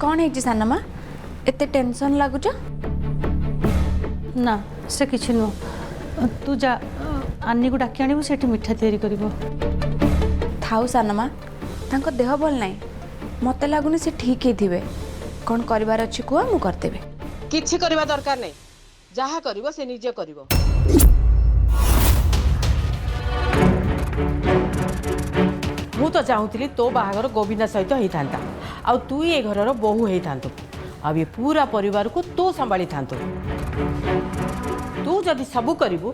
कौन है सानमा एते टेंशन लगुच? ना से किसी नुह तू जा आनी को डाकी आनी से मिठा तैयारी कर थाउ सानमा तांको देह भल नहीं मते लगुनि से ठीक ही थिबे कौन करिवार अछि कुआ मु करतेबे किछि करबा दरकार नहीं जहा करिवो से निजे करिवो। मु तो चाहूली तो बाहागर गोविंदा सहित होता आउ तू ये घर बोहू होता आ ये पूरा परिवार को तू संभाली था तू जदि सबू करू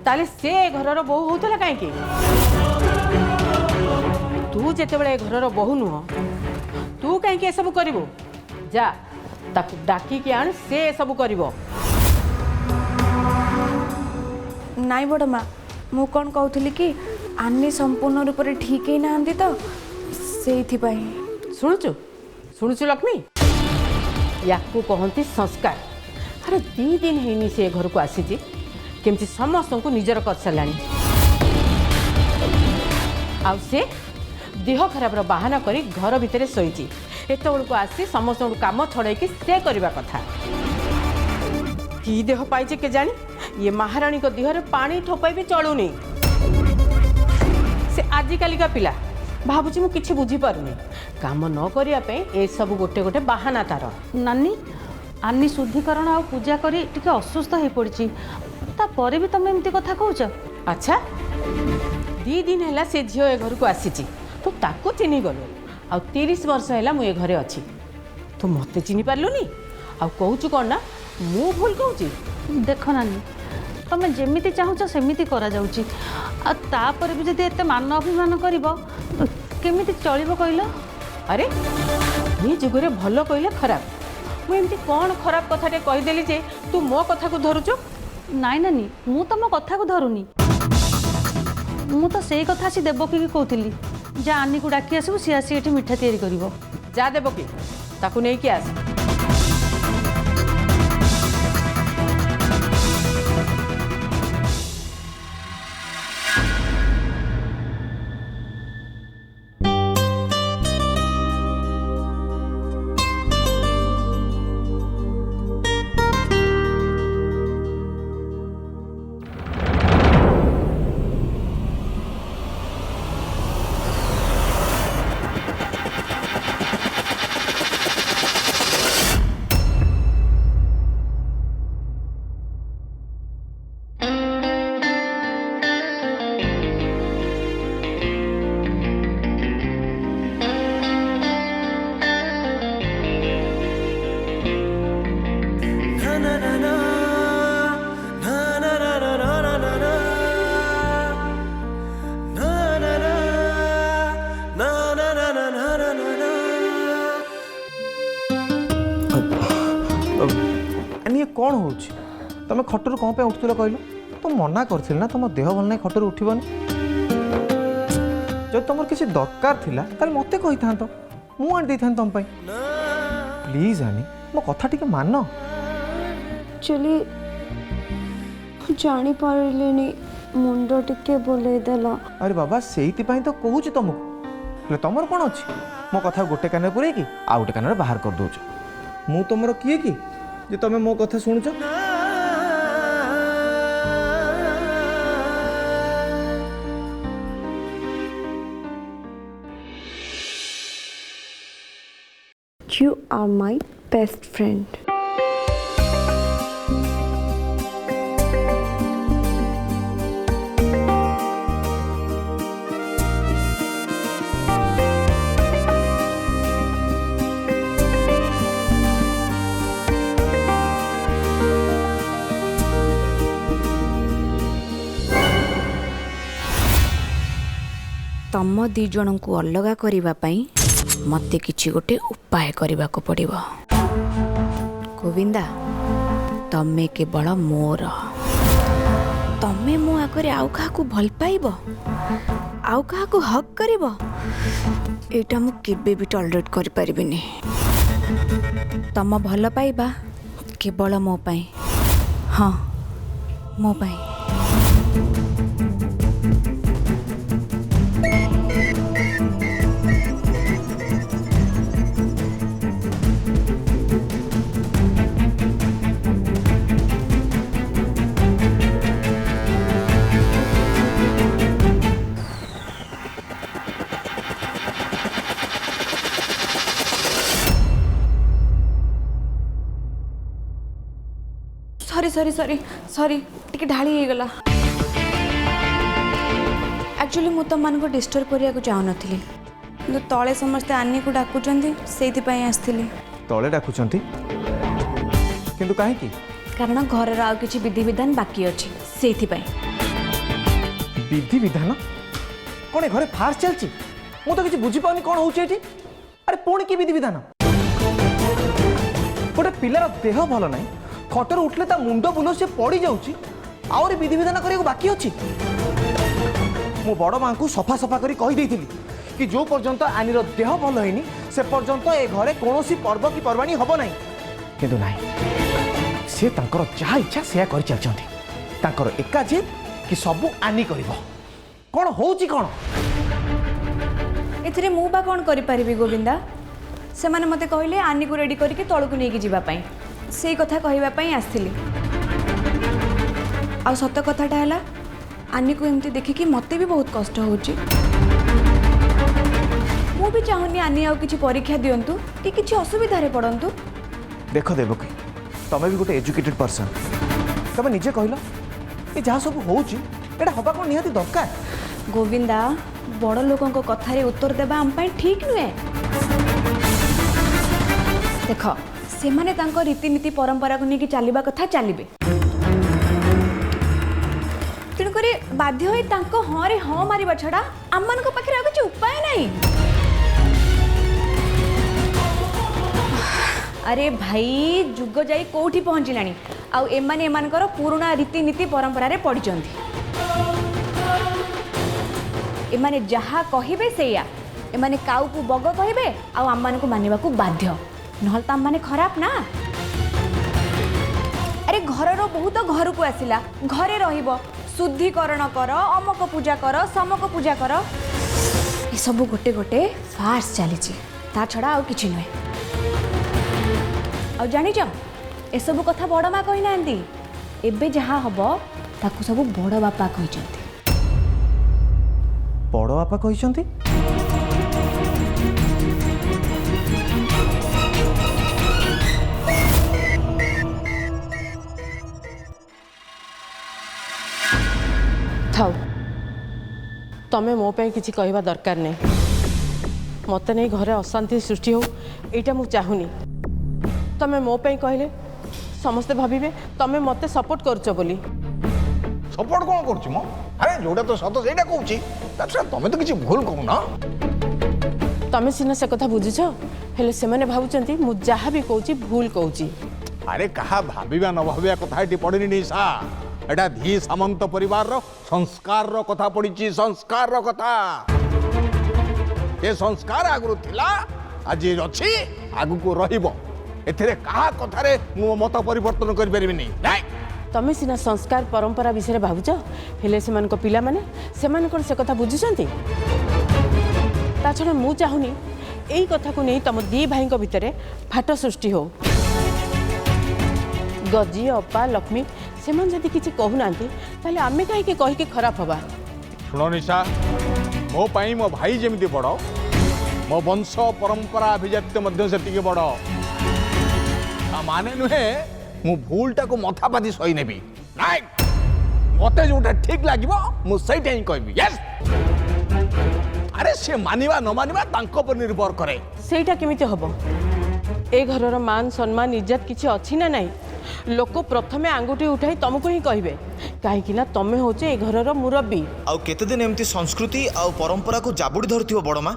ताले से घर बोहू होता कहीं तू जिते घर बोहू नुह तू कहीं सब करू जा ताकू डाकिकी आण से सब कर नाई बड़ माँ मु कौन कहूली कि आनी संपूर्ण रूप से ठीक ही ना तो से शुणुचु शुणुचु लक्ष्मी या कहती संस्कार। अरे 2 दिन है से घर को आसी केमती समस्त को निजर कर सारा आ से देह खराब बहाना करी घर भितर शोची एत को आसी समस्त काम छड़े से करवा कथा कि देह पाई के जानी ये महाराणी को देहरे पानी ठोपाई भी चलुनी से आजिकाली का पिला भावुची मु किछि बुझी पारुनी काम न करिया पे ए सब गोटे गोटे बहाना तार। नानी आनी शुद्धिकरण आ पूजा करी टिके असुस्थ हो पड़ी तापर भी तुम एमती कथा कहूच। अच्छा 2 दिन है से झील ए घर को आसी तो ताको चिन्ह गलु आ 30 वर्ष है मु ए घरे अच्छी तू मते चिन्ह पार्लुनी आ कहूचु कौन ना मु भूल कहूँ। देख नानी तुम जमी चाहूच सेमती करा तापर भी जब एत मान अभिमान कर चलो कहल। अरे ये जुगरे भल कहले खराब मुझे कौन खराब कथाटे कहीदेली जे तू मो कथा को धरुचु। नाई नानी मु तो मो कथा को धरुनी मु तो से कथा सी देवकी की कहती जा आनी को डाकी आसबू सी आसी ये मिठा तैयारी कर जा देवकी ताकू नहीं कि आस। कौन हो तुम खटर कौन पे उठुल कहल तो मना कर ना तुम देह भल ना खटर उठबनी जब तुम किसी दरकार थिला ताले मते कही था मु आनी था तुम प्लीज आनी मो कथा टिके मान। एक्चुअली जानी पारिलेनी मुंड टिके बोलेदेल। अरे बाबा से तो कहूँ तुमको तुम कौन अच्छी मो कथा गोटे कान पूरे कि आ गोटे कान बाहर कर दौच मु तुम किए कि जे तुम मो कथा शुणुच। You are my best friend. तम 2 जन को अलग करने मते किछि गोटे उपाय करने को पड़िबो। गोविंदा तमे केवल मोर तमे मो आगे आउ क्या भल पाइब आउ क्या हक करिबो एटा मु केबे भी टॉलरेट कर परिबिनी। तम भल पाइबा केवल मो पाई हाँ मो पाई। सॉरी सॉरी सॉरी सॉरी टिके ढाली हो गला एक्चुअली मु तुम मान को डिस्टर्ब करिया को चाहू नथिली किंतु तळे समस्त आनी को डाकुचंदी सेति पई आस्थिली तले डाकुचंती किंतु काहे की कारण घर आउ किछि विधि विधान बाकी अछि सेति पई विधि विधान कौन घरे फार्स चलची मु तो किसी बुझी पाउनी कौन होउची एठी अरे पुणी की विधि विधान गोटे पिलार देह भल ना खटर उठले ता मुंड बुलो से पड़ी जाउची आउरी विधि विधान करिया बाकी अछि मु बड़ मां को सफा सफा करी कहि देइथिली कि जो पर्यंत आनीर देह भल होइनी से पर्यंत ए घरे कोनोसी पर्व की पर्वाणी हबो नाही किंतु नाही से तांकर जहा इच्छा से करि चलचंती तांकर एका जे कि सबु आनी करिवो कौन होउची कौन एथिरे मु बा कोन करि परिबी गोविंदा से माने मते कहले आनी को रेडी करके तळकु नेकी जिबा पई सेई कथा कहिबा पई आस्थिली आ सत कथाटा हैला आनी को एमती देखि कि मते भी बहुत कष्ट होउची मु भी चाहनी आनी आ किछि परीक्षा दियंतु कि किछि असुविधा रे पड़ंतु देख देवकी तमे भी गोटे एजुकेटेड पर्सन तमे निजे कहलो ए जहा सब होउची एटा हबा कोन निहाती दरकार गोविंदा बड़ लोकों को कथारे उत्तर देबा हम पई ठीक नुए देख से माने तांको रीतिनीति परंपरा को नेकी चलीबा कथा चलीबे तेणुकरी बाध्य होई तांको हाँ रे हाँ मारिबा छड़ा आममान को पाखरे आ किछि उपाय नहीं अरे भाई जुग जाई कोठी पहुंचिलानी आउ एमाने एमानकर पुराना रीतिनीति परंपरा रे पड़िचंती एमाने जहा कहिबे सेया एमाने काउ को बग कहिबे आउ आममान को मानिबा को बाध्य नहल त आममाने खराब ना अरे घरर बहुत घर को आसिला घरे रहिबो शुद्धिकरण कर अमक पूजा कर समक पूजा कर ये सब गोटे गोटे फार्स चलीची ता छड़ा आउ किछि नय आ जानी छ ए सब कथा बड़ मा कहि नांती एबे जहा हबो ताकू सब बड़ बापा कहिचंती बड़ बापा कहिसंती थाउ तमे मो पे किसी कहवा दरकार नहीं मत नहीं घरे अशांति सृष्टि हो एटा मु चाहूनी तमे मो पे कहले समस्ते भाविबे तमे मते सपोर्ट करछ बोली सपोर्ट कौन करुच्ची मो अरे जोटा तो सत से कहूँ तुम तो किसी भूल कहू ना तमे सिना से कथा बुझुछ हेले से माने भाबुचंती मु जहा भी कहूची भूल कहूची अरे कहा भाविबा न भाविबा कथा एटी पड़नी निशा एटा धी सामंत परिवार रो संस्कार रो कथा पड़ी संस्कार रो कथा ये संस्कार आगु थिला आज अछि आगु को रहिबो एथिरे कहा कथारे मु मत परिवर्तन कर परिबिनी नाही तमे सिना संस्कार परंपरा विषय भावुच हेले से मानको पिला माने से मान कोन से कथा बुझुचंती ता छडा मु चाहुनी एई कथा को नहीं तम दी भाई को भितरे फाट सृष्टि हो गजी अपा लक्ष्मी से मन जदी किछि कहू नांती ताले आमे काहे के कहि के खराब हबा सुनो निशा मो पाई मो भाई जेमिति बड़ मो वंश परंपरा अभिजात्य मध्य से बड़ माने नुहे मु भूलटा को मथापाती सही नेबी नाइ मते जोटा ठीक लागिबो मु सेटा ही कहबी यस अरे से मानिबा न मानिबा तांको पर निर्भर करे सेटा केमिति हबो ए घरर मान सम्मान इज्जत किछि अछि ना नाही लोक प्रथमे आंगुठी उठाई तुमको ही कहबे काहे कि ना तमे होचे ए घरर मुरब्बी आउ केते दिन एमती संस्कृति आउ परंपरा को जाबुड़ी धरथिबो बड़ मां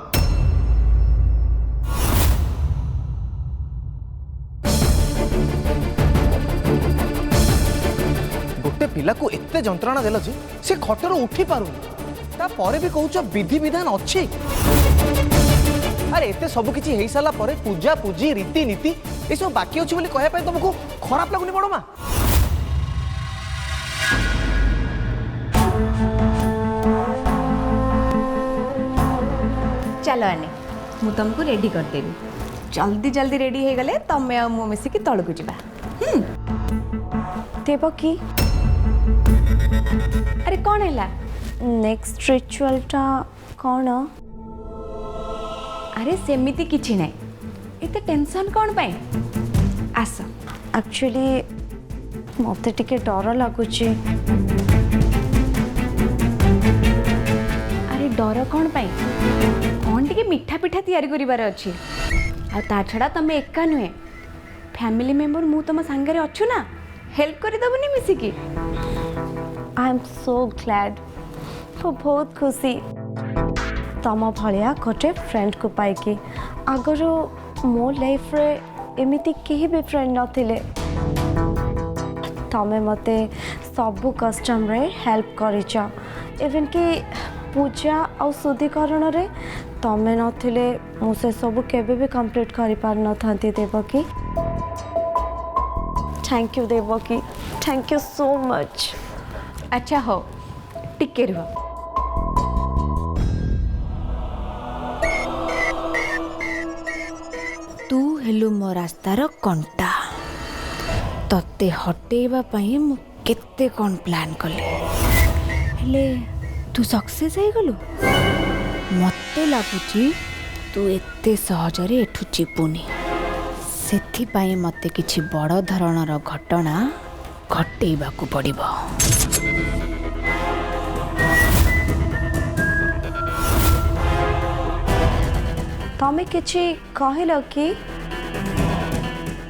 गोटे पिला को एते जंत्रणा देल जे से खटर उठी पारुनी ता परे भी कहूछ विधि विधान अछि अरे एते सब किछि हेई साला परे पूजा पूजी रीति नीति ए सब बाकी अछि बोली कहया पय तुमको खराब लागुनी बड़ मां चलो आने मु तुमको रेडी कर देबी जल्दी जल्दी रेडी हो गले तमे आ मु मिसिकी तळकु जिबा देव की अरे कौन हैला नेक्स्ट रिचुअलटा कौन अरे सेमिति किछि नै एते टेंशन कौन पाई आस एक्चुअली मते टिके डर लगुची। अरे डर कौन पाई कौन टिके मिठा पिठा तैयारी करिवार अछि आ ता छड़ा तमे एका नुहे फैमिली मेंबर मु तम संगे अच्छु ना हेल्प कर दबनी मिसिकी। आई एम सो ग्लैड तो बहुत खुशी तम भलिया गोटे फ्रेंड को पाइकी। आगर मो लाइफ रे एमिति केही भी फ्रेंड नथिले तमे मते सबु कस्टम रे हेल्प करिच इवन कि पूजा और शुद्धिकरण रे तमे नथिले मु से सब केबे भी कंप्लीट करि पार न थांती Devki. Thank you Devki, thank you so much. अच्छा हो टिके रुह तू हेलु मो रास्तार कंटा तते हटेबा पई मु केते कोन प्लान कले हेले तू सक्सेस हो गलु मते लागुची तू एते सहजरे एठु चिपुनी सेथि पई मते किछि बड़ धरणर घटना घटेबा को पड़िबो। तमे किछि कहलो कि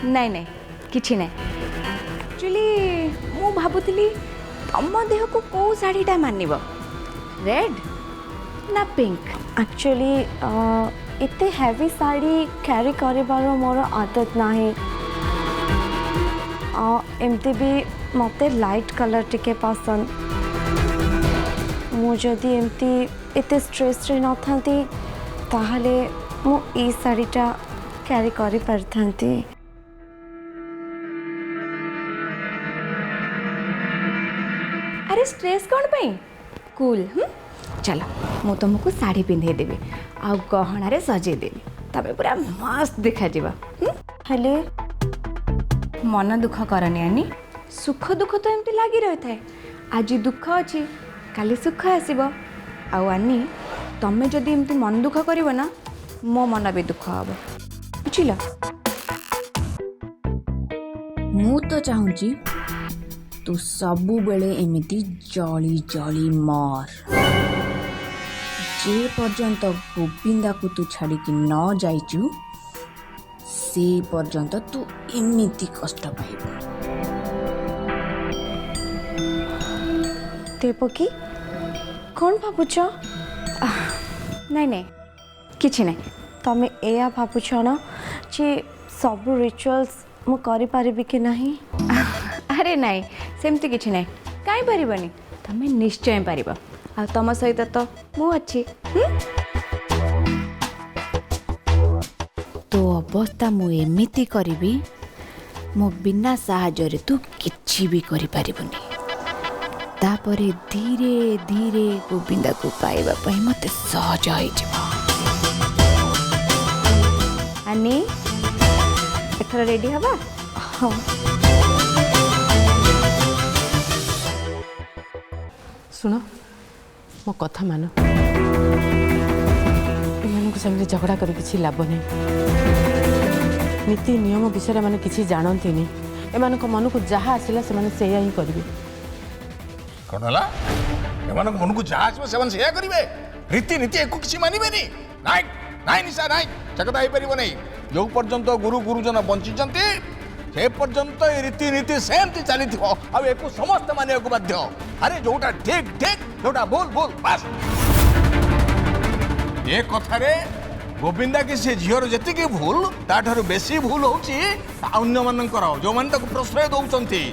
नहीं नहीं किछि नहीं एक्चुअली मु भाबुतली तम देह को को साड़ीटा मानिबो रेड ना पिंक। एक्चुअली इतने हेवी साड़ी कैरी करिबार मोर आदत नाही एमती भी मते लाइट कलर टिके पसंद मु जदि एमती इतने स्ट्रेस रे न थांती ताहले मु ई साड़ीटा कैरी करि परथांती। अरे स्ट्रेस कौन पाई कूल चलो मु तुमको साड़ी पिंधे देवी आ गहणारे सजे देवी तबे पूरा मस्त देखा जीवा। हेले मन दुख करनी आनी सुख दुख तो एमती लगी रही थाए आज दुख अच्छी काली सुख आसब आनी तमें जदि एमती मन दुख करिवो ना मो मन भी दुख हम बुझिल। मु तो चाहूँगी तू सबु बेले एमिति जली जली मर जे पर्यंत गोविंदा को तू छाड़ी न जाइचु से पर्यंत तू एमिति कष्ट पाइब। देवकी कौन भावुच नहीं नहीं किछि नहीं तमे एया भावुच ना जे सब रिचुअल्स मु करि पारिबी कि नहीं। अरे नहीं सेमती किछि नहीं काई पारिबनी तमे निश्चय पारिब आ तम सहित तो मु अच्छी। तो अवस्था मु एमिति करिबी मो बिना साहाय्य तू किछि भी करि पारिबनी तापरे धीरे धीरे गोविंदा को पाइबा पई मते सहज होई जिवो। आनी एथर रेडी हबा। हाँ शुण मो कथा मान एମାନଙ୍କୁ ସାଙ୍ଗରେ ଝଗଡ଼ା କରି କିଛି ଲାଭ ନାହିଁ। ନୀତି ନିୟମ ବିଷୟରେ ମାନେ କିଛି ଜାଣନ୍ତିନି ଏମାନଙ୍କ ମନକୁ ଯାହା ଆସିଲା ସେମାନେ ସେଇଆ ହିଁ କରିବେ। କ'ଣ ହେଲା ଏମାନଙ୍କ ମନକୁ ଯାହା ଆସିବ ସେମାନେ ସେଇଆ କରିବେ ରୀତିନୀତି ଏକୁ କିଛି ମାନିବେନି ନାଇଁ ନାଇଁ ନିଶା ନାଇଁ ସେ କଥା ହେଇପାରିବ ନାହିଁ। ଯୋଉ ପର୍ଯ୍ୟନ୍ତ ଗୁରୁ ଗୁରୁଜନ ବଞ୍ଚିଛନ୍ତି ସେ ପର୍ଯ୍ୟନ୍ତ ଏ ରୀତିନୀତି ସେମିତି ଚାଲିଥିବ ଆଉ ଏକୁ ସମସ୍ତେ ମାନିବାକୁ ବାଧ୍ୟ। ଆରେ ଯୋଉଟା ଠିକ୍ ଠିକ୍ ଯୋଉଟା ଭୁଲ ଭୁଲ ବାସ୍ ଏ କଥାରେ ଗୋବିନ୍ଦା କି ସେ ଝିଅର ଯେତିକି ଭୁଲ ତାଠାରୁ ବେଶୀ ଭୁଲ ହଉଛି ଅନ୍ୟମାନଙ୍କର ଯୋଉମାନେ ତାକୁ ପ୍ରଶ୍ରୟ ଦଉଛନ୍ତି।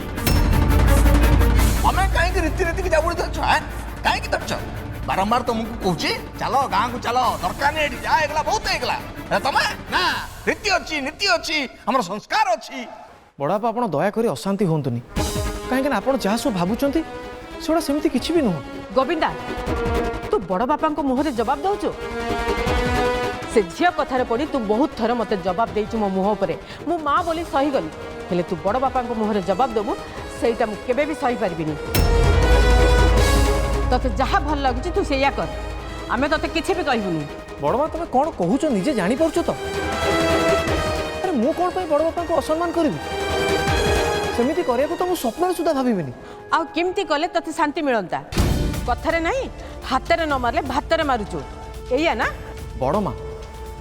ତମେ କାହିଁକି ରୀତିନୀତିକି ଜାବୁଡ଼ି ଧରିଛ କାହିଁକି ଧରିଛ ବାରମ୍ବାର ତମକୁ କହୁଛି ଚାଲ ଗାଁକୁ ଚାଲ ଦରକାର ନାହିଁ ଏଠି ଯା ହେଇଗଲା ବହୁତ ହେଇଗଲା ତମେ ନା ରୀତି ଅଛି ନୀତି ଅଛି ଆମର ସଂସ୍କାର ଅଛି। बड़ापा आप दयाकोरी अशांति हूँ कहीं आप जहाँ सब भावुं सेगुड़ा सेमती किसी भी नुह। गोविंदा तू बड़ बापा मुहरे जवाब दौचु से झील कथार पड़ी तू बहुत थर मत जवाब देचु मो मुह पर मु माँ बोली सही गली हेले तू बड़ बापा मुहरे जवाब देबू सेटा मु केबे भी सही पारिबिनी। तते जहाँ भल लगुच तू सेया कर आमे तते किछि भी कहबुनी। बड़ बा तुम कौन कहूच निजे जानी पारुछ तो अरे मु कौन बड़ बापा को असम्मान करी सेमिति करने तो मुझे स्वप्न सुधा भाविनी आउ केमती कले तते शांति मिलता कथारे नहीं हाथ न मारले भात मारुचु एया ना बड़ माँ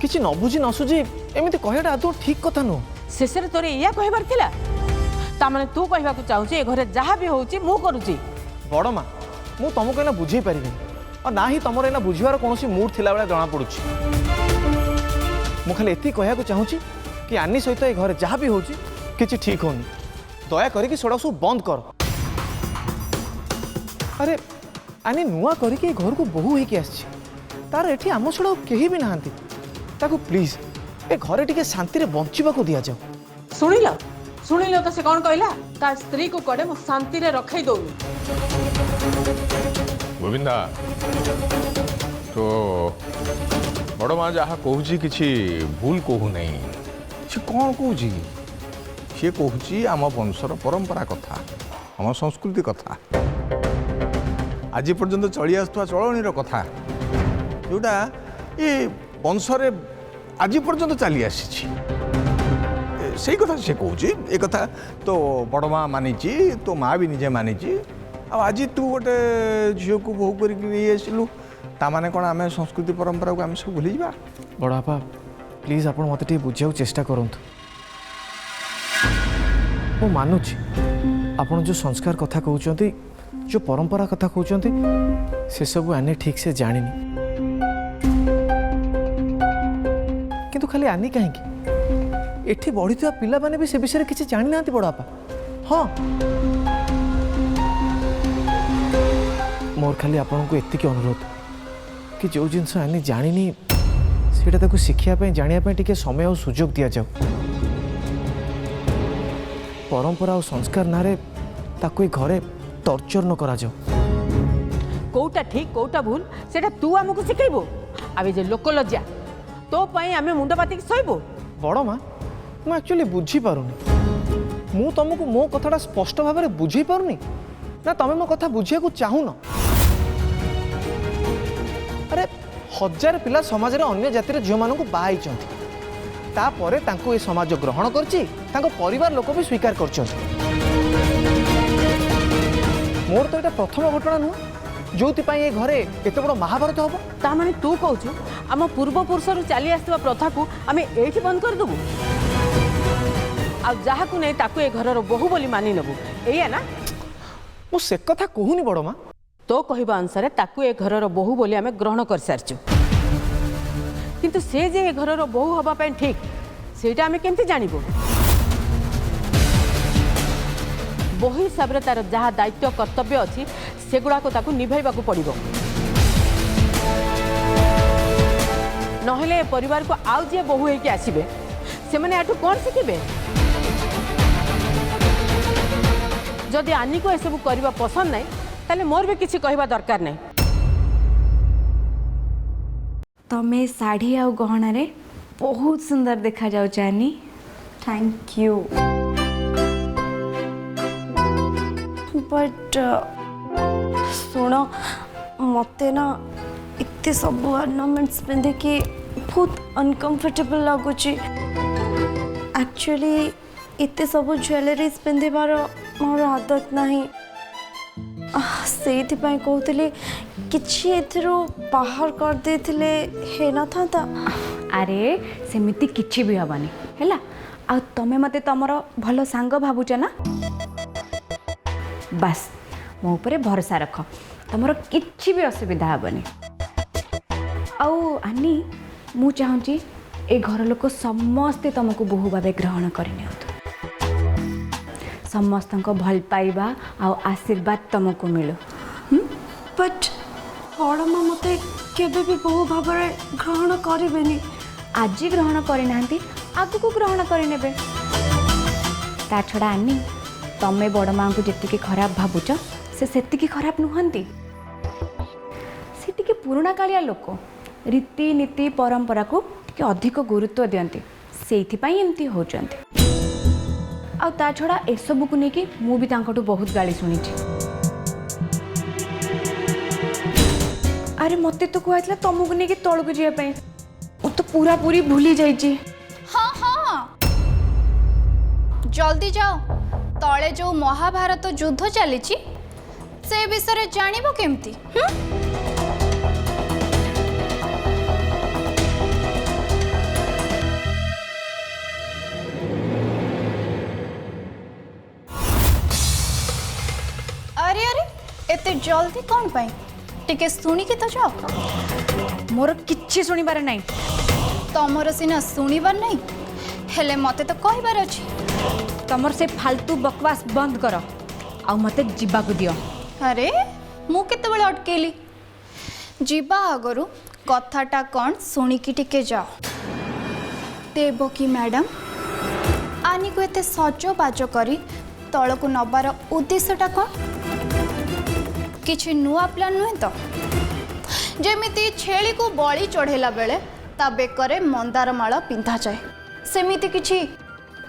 किसी न बुझी न सुझी एमती कहटा आदौ ठीक कथा नुह शेष तोर या कहबार थिला तामाने तू कहबा को चाहू ए घरे जहाँ भी होउची मु करूची बड़ माँ मु तुमको एना बुझे पारि और ना ही तुम एना बुझार कौन मूड थिला बेला जना पड़ुची मु खाली एति कहया चाहूँगी कि आनी सहित ए घरे जहाँ भी होची किसी ठीक होनी दया करके सेड़ा सब बंद कर अरे आनी नुआ करके घर को बोहू होके आसी तार एठी आम छड़ा केही भी नहांती ताको प्लीज ए घरे टिके शांति रे बंचिबा को दिया जाओ शुणिल तो से कौन कहला ता स्त्री को कड़े मो शांति रे रखई दउनी गोविंदा तो बड़ माँ जहाँ कहूँ किसी भूल कहू नहीं से कौन कहूँ सी कहूँ आम वंशर परंपरा कथा आम संस्कृति कथा आज पर्यंत चली आसुवा चलणीर कथा जोटा ये वंशरे आज पर्यंत चली आसी से कथा से कहूँ ए कथा तो बड़ माँ मानी तो माँ भी निजे मानी आज तू गोटे झील को बोहू करलु ताने कौन आम संस्कृति परंपरा को आम सब भूली जा बड़ बापा प्लीज आप मत बुझा चेष्टा करूँ मु मानुची आपन जो संस्कार कथा कहते जो परंपरा कथा कहते से सब आने ठीक से जानिनी किंतु खाली आनी कहीं एठी बढ़ी पिला माने भी से विषय किसी जानी ना बड़ बापा हाँ मोर खाली आपन को एतिक अनुरोध कि जो जिनस आनी जानिनी सेटा शिखापी जानापी टे समय और सुजोग दि जाऊ परंपरा और संस्कार नारे ताको घरे टर्चर न करा जाओ कोटा ठीक कोटा भूल सेटा तू आमको शिखेबो आबे जे लोक लज्जा तो पई आमे मुंड पाती सइबो बड़ माँ मु एक्चुअली बुझी पारुनी मु तुमको मो कथाटा स्पष्ट भाव में बुझी पारुनी ना तमे मो कथा बुझिया को चाहून अरे हजार पिला समाज रे अन्य जातिर झियो मानकु बाहाई चंती तापरे तांको ए समाज ग्रहण करची तांको परिवार लोक भी स्वीकार करचंती मोर तो एटा प्रथम घटना नुह जोति पाई ए घरे एते बड़ महाभारत हबो ता माने तू कहूछु आम पूर्व पुरुष चली आसवा प्रथा को आम एठी बंद कर देबु आ जहा को नै ताको ए घरर बहु बोली मानि नबु एया ना मु से कथा कहूनी बड़ माँ तो कहबा अनुसार ताकू ए घरर बहु बोली आम ग्रहण कर सारचु किंतु से जे ए घरर बहु हबा पई ठीक सेटा आम केमती जानिबो बहु हिसाब रे तार जहा दायित्व कर्तव्य अछि सेगुडा को ताकू निभाइबा को पड़िबो नहले परिवार को आउ जे बहु हे के आसीबे से माने आठु कोन सिखिबे जदि आनी को ए सब करबा पसंद नै ताले मोर भी किसी कहबा दरकार नहीं तमे साड़ी आ गहना रे बहुत सुंदर देखा जाउ जानी थैंक यू बट सुन मते ना इतने सब ऑर्नामेंट्स पिंधे कि बहुत अनकंफर्टेबल लगुची एक्चुअली इतने सब ज्वेलरीज पिंधार मोर आदत नहीं से कहते किसी बाहर कर देथिले हे न था अरे सेमिति किछि भी हबानी हैला आ तमे मते तमरो भलो सांग भाबुच ना बस मो ऊपर भरोसा रख तमरो किछि भी असुविधा हबनी आउ आनी मु चाहूँगी ए घर लोक समस्ते तुमको बहु भाव ग्रहण करनी समस्त भल पाइबा आ आशीर्वाद तुमको मिलू बट बड़ माँ मत केबे भी बहु भाव ग्रहण करें आज ग्रहण करना आग को ग्रहण करे ता छड़ा आनी तमें बड़ माँ को जी खराब भावुच से खराब नुहंती से पुराणा कालिया लोक रीति नीति परंपरा को अधिक गुरुत्व दियंती से एमती होचंती आ ता छड़ा एसबू को लेकिन मु भी तांकटू बहुत गाली शुणी अरे मत तो कहला तुमको नहीं तौक को जावाई तो पूरा पूरी भूली जाइए हाँ हाँ जल्दी जाओ तले जो महाभारत युद्ध चली से विषय जानव केमती? अरे अरे एते जल्दी कौन पाई टिके सुनिकी तो जाओ। मोर किछि सुनिबार नाही। तमर सिना शुणिबार नहीं हेले मते तो कहबार अछि। तमर से फालतू बकवास बंद कर आ मते जिबा को दियो। अरे मु केतेबेले अटकेली जीवा आगरु कथाटा कौन शुणिकी टिके जाओ। देवकी मैडम आनी को एते सजबाज करी तलको नबार उद्देश्यटा कौन? किछि नुआ प्लान नुहे तो जेमिति छेली को बळी चढ़ेला बेले ता बेकरे मंदार माळ पिंधा जाए सेमिति किछि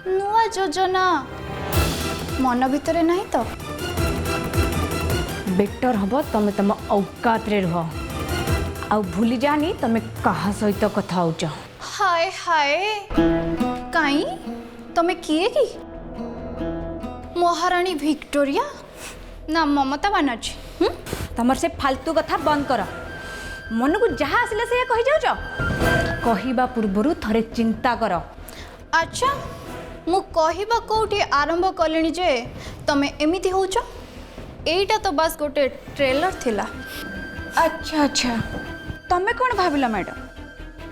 नुआ योजना मन भितरे नहीं तो? बेटर हबो तमे तम औकात रे रह आ भूली जानी तमे कहा सहित कथा होच। हाय हाय काई तमे किए की महारानी विक्टोरिया ना ममता बनर्जी? तमर से फालतू कथा बंद कर। मन को जहाँ आसिले से कहि जाउच। कहिबा पूर्वरु थरे चिंता कर। अच्छा मु कहिबा कोठी आरंभ कलेनी जे तमे एमिति होउच? एटा तो बस गोटे ट्रेलर थिला। अच्छा अच्छा तमे कौन भाविला मैडम?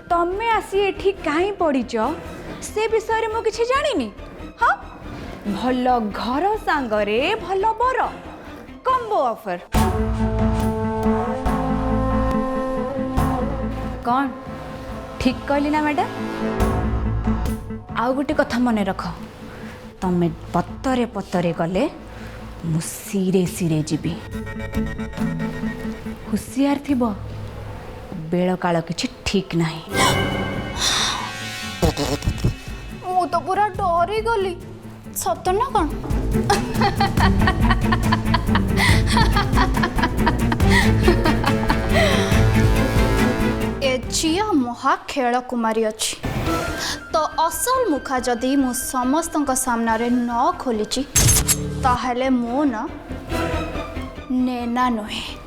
तमे आसी एठी काई पड़ीच से विषय मु किछि जानिनी। हाँ भल घर सांगरे भल बर कम्बो ऑफर। कौन ठीक कहली ना मैडम? आउ गोटे कथा मन रख तमे पतरे पतरे गले मु सिरे सिरे जीवी। हुशियार थिब बेल काल किछि ठीक नाही। मु तो पूरा डरी गली सत ना कौन? ए झिया महा खेल कुमारी अच्छी तो असल मुखा जदि मु समस्तଙ୍କ सामने न खोली ताहले मो ना नेना नुहे।